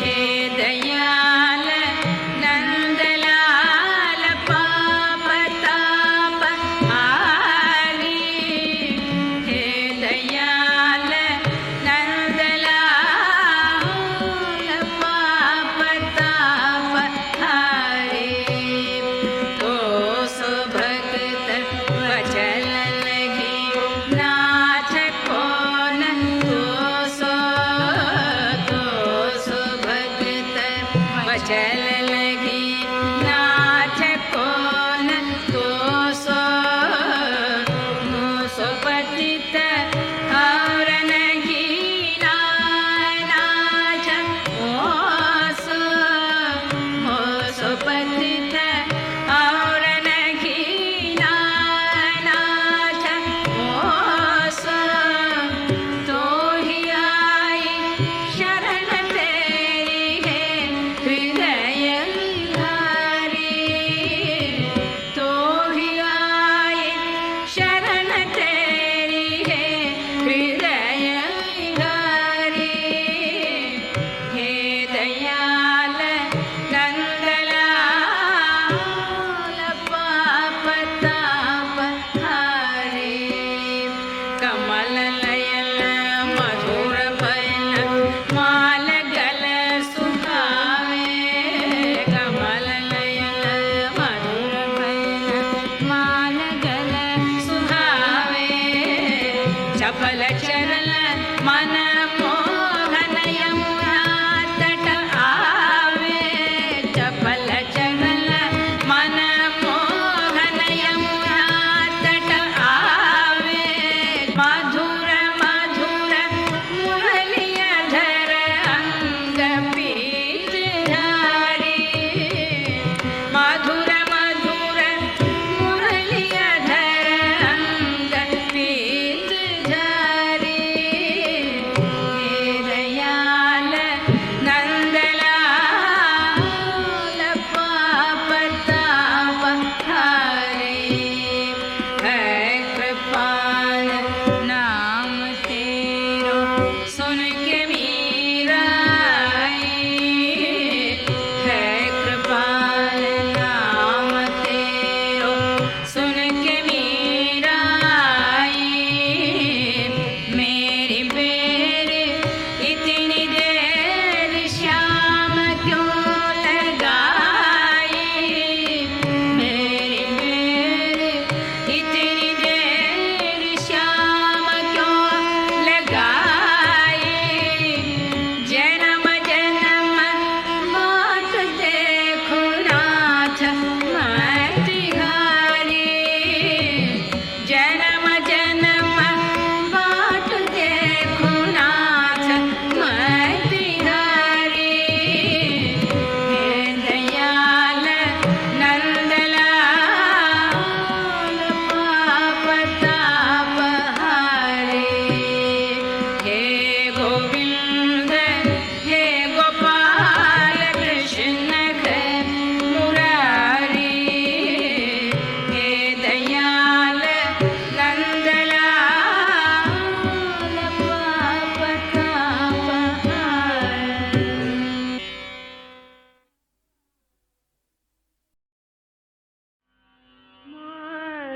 हे दयाल नंदलाल पाप ताप हारी हे दयाल नंदलाल पाप ताप हारी तो सो भक्त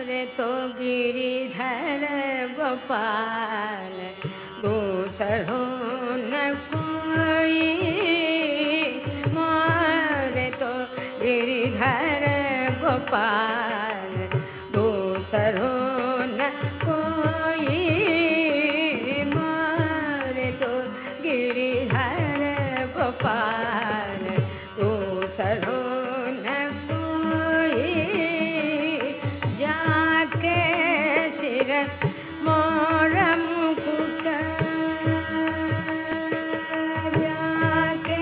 मोरे तो गिरिधर गोपाल दूसरों न कोई, मोरे तो गिरिधर गोपाल दूसरों न कोई, मोरे तो गिरिधर गोपाल दूसरों न कोई, जाके सिर मोर मुकुट, जाके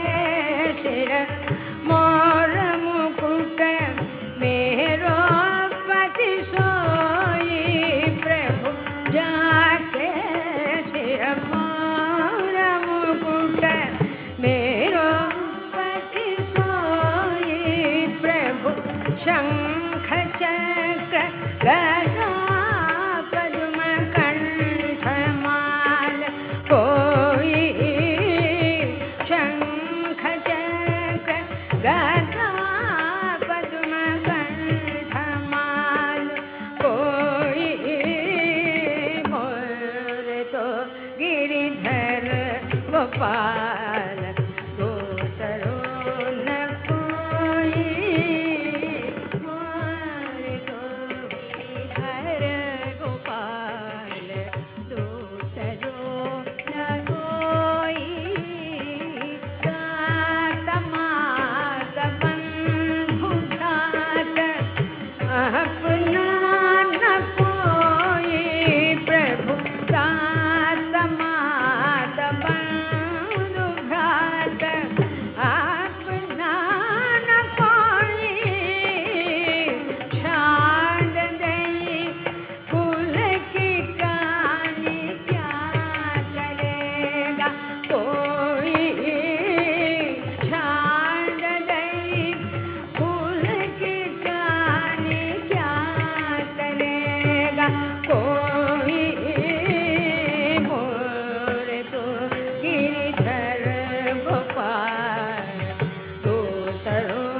सिर मोर मुकुट मेरो पति सोई, प्रभु जाके सिर मोर मुकुट मेरो पति सोई, प्रभु शंख चक्र गदा पद्म कंठ माल कोई, शंख चक्र गदा पद्म कंठ माल कोई, मोरे तो गिरिधर गोपाल दूसरों न कोई, मोरे तो गिरिधर गोपाल दूसरों न कोई, दात मात बंधु भ्रात अपना न कोई, प्रभु दात मात बंधु भ्रात अपना न कोई, छाड़ दई कुल की कहानी क्या करेगा कोई, छाड़ दई कुल की कहानी क्या करेगा कोई, मोरे तो गिरिधर गोपाल दूसरों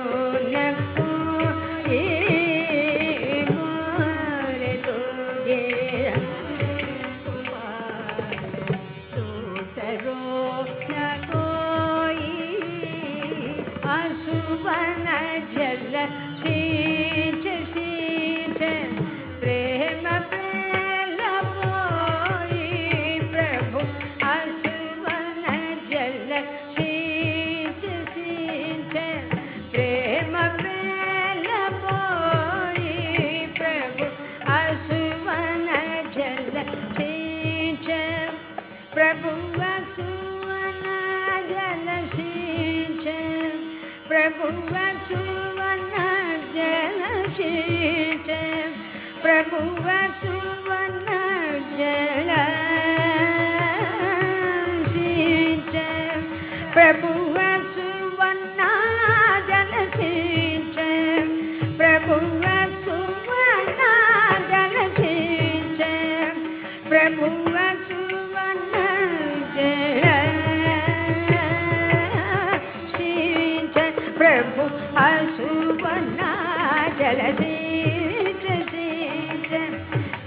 न कोई, मोरे तो गिरिधर गोपाल दूसरों न कोई, अशुभन जल शीच शीच प्रेम प्रेल बोई, प्रभु अशुभन जल शीच शीच प्रेम प्रेल बोई, प्रभु अशुभन जल शीच, प्रभु अशुभन जल शीच, प्रभु अशुभन जल शीच, प्रभु अशुभन जल शीच, प्रभु अशुभन जल शीच, प्रभु अशुभन जल शीच, प्रभु अशुभन जल शीच, प्रभु अशुभन जल शीच शीच,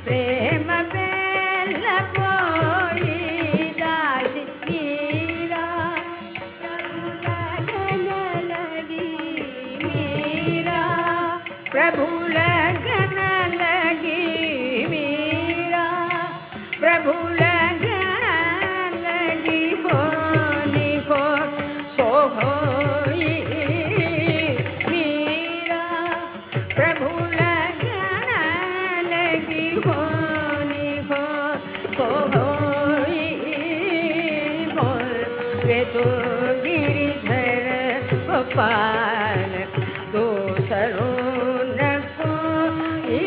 प्रेम बेल बोई, दासी मीरा लगन लगी मीरा, प्रभु लगन लगी मीरा, प्रभु लगन लगी होनी को सो होई मीरा, प्रभु लगन लगी होनी को सो होई, मोरे तो गिरिधर गोपाल दूसरों न कोई,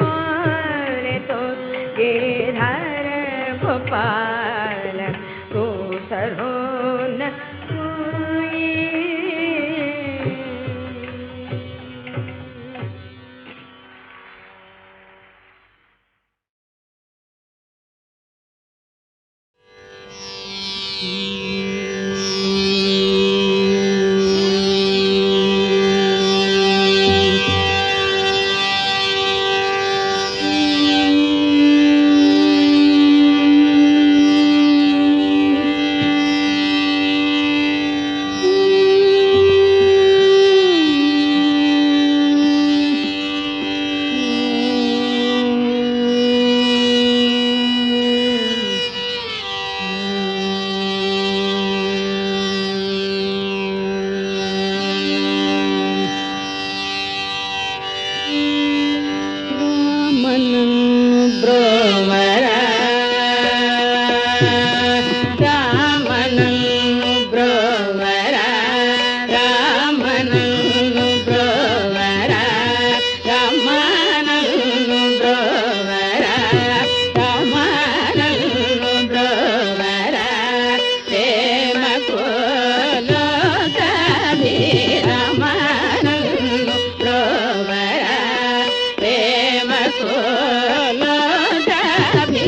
मोरे तो गिरिधर गोपाल दूसरों न कोई। ರಾಮನನ್ನು ಬ್ರೋವರ ರಾಮನನ್ನು ಬ್ರೋವರ ಪ್ರೇಮ ಕೋಲೋ ಕವಿ ರಾಮನನ್ನು ಬ್ರೋವರ ಪ್ರೇಮ ಕೋಲೋ ಕವಿ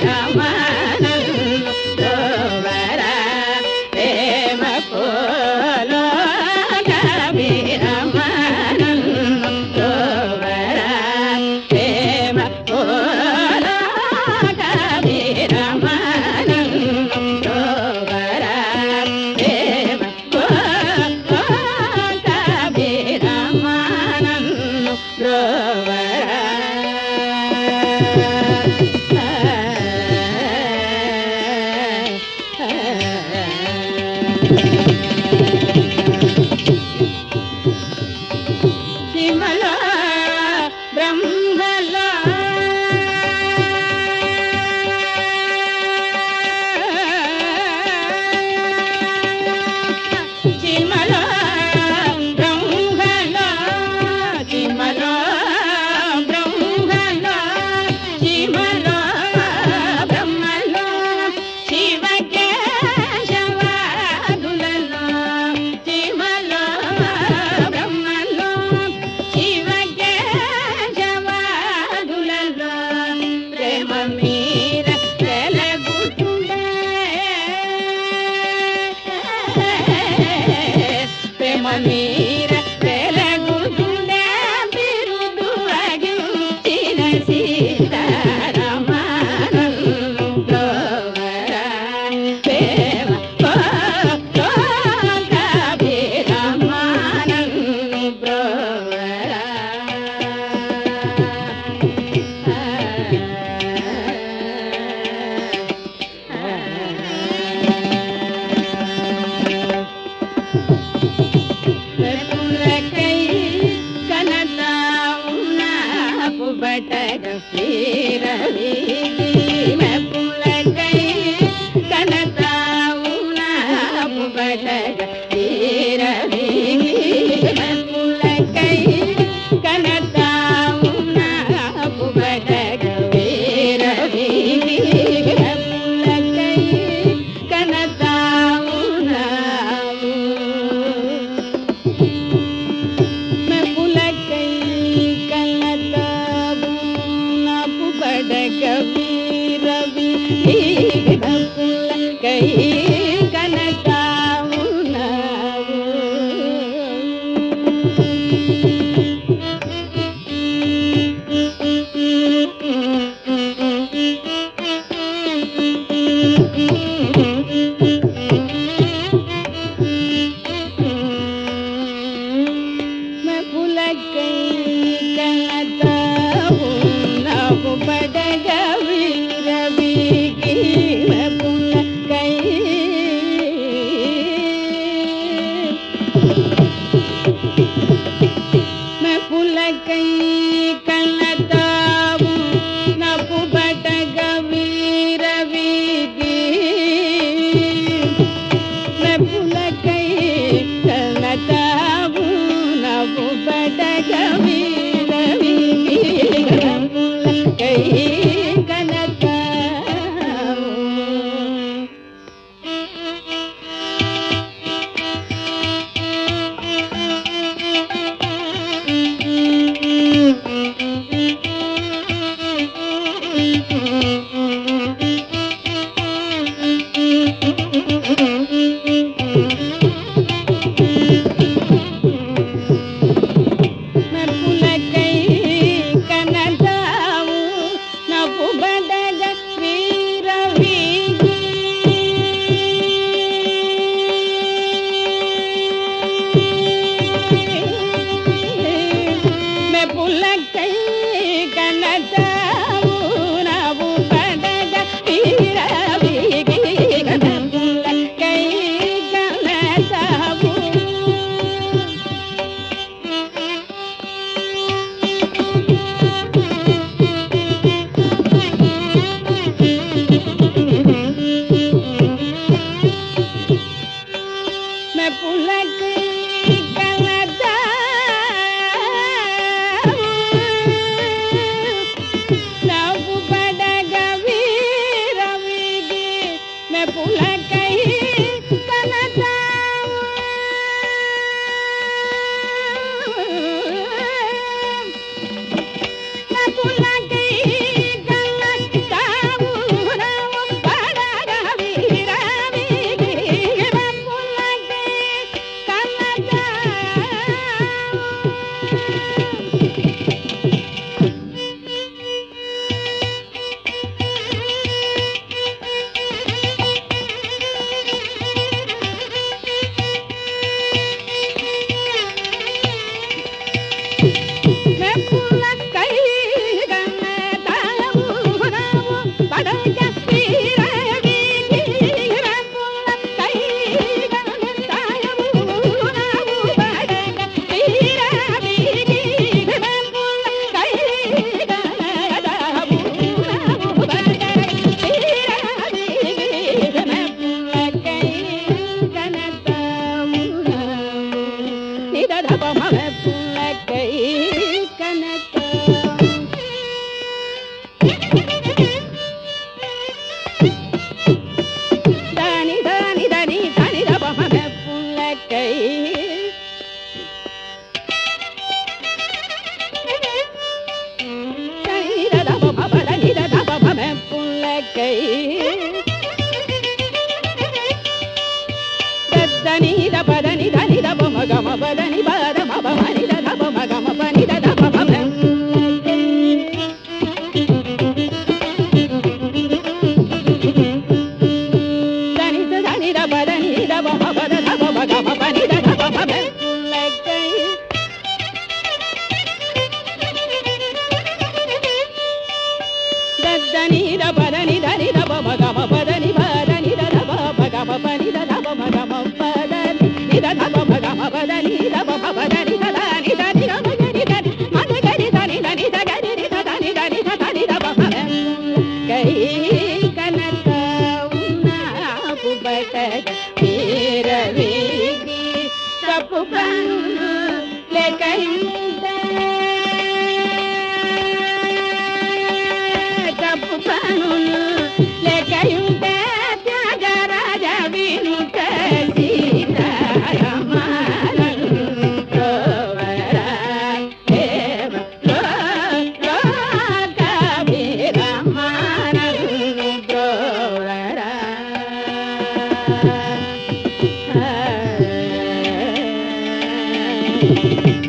ರಾಮನನ್ನು ಬ್ರೋವರ ಪ್ರೇಮ ಕೋಲೋ ಕವಿ ರಾಮನನ್ನು ಬ್ರೋವರ ಪ್ರೇಮ ಕೋಲೋ ಕವಿ ರಾಮನನ್ನು ಬ್ರೋವರ ಪ್ರೇಮ ಕೋಲೋ ಕವಿ ರಾಮನನ್ನು ಬ್ರೋವರ ಶಿಮಲ ಬ್ರಹ್ಮಲ ಶಿಮಲ ಬ್ರಹ್ಮಲ ಶಿಮಲ ಬ್ರಹ್ಮಲ ಶಿಮಲ ಬ್ರಹ್ಮಲ ಶಿವಕ್ಕೆ ಶವಾದುಲಲ ಶಿಮಲ ಬ್ರಹ್ಮಲ ಶಿವಕ್ಕೆ ಶವಾದುಲಲ ಪ್ರೇಮ ಮೀರ ಬೆಳಗುತ್ತುಂಡೆ ಪ್ರೇಮ ಮೀರ ಬೆಳಗುತ್ತುಂಡೆ ಬಿರುದು ಅಗಿಂಚಿನ ಸೀತಾರಾಮನನ್ನು ಬ್ರೋವರ ಪ್ರೇಮ ಕೋಲೋ ಕವಿ ರಾಮನನ್ನು ಬ್ರೋವರ ಕೈ ಕನತ ಉನ್ನ ಪುಬಟಗ ಪೀರವಿ ಪುಲ ಕೈ ಕನತ ಉನ್ನ ಪುಬಟಗ ಪೀರವಿ ಪುಲ ಕೈ ಕನತ ಉನ್ನ ಪುಬಟಗ ಪೀರವಿ ಪುಲ ಕೈ ಕನತ ಉನ್ನ పులకై కలతావు నపు బడగ వీరవి పులకై కనతావు నావు పులకై కలతావు నపు బడగ వీరవి పులకై పులకై కలతావు నపు బడగ వీరవి పులకై కలతావు నపు బడగ వీరవి పులకై కలతావు పులకై కనతావు నపు బడగ వీరవి పులకై కనతావు నపు బడగ వీరవి పులకై కనతావు పులకై కలతావు Thank you.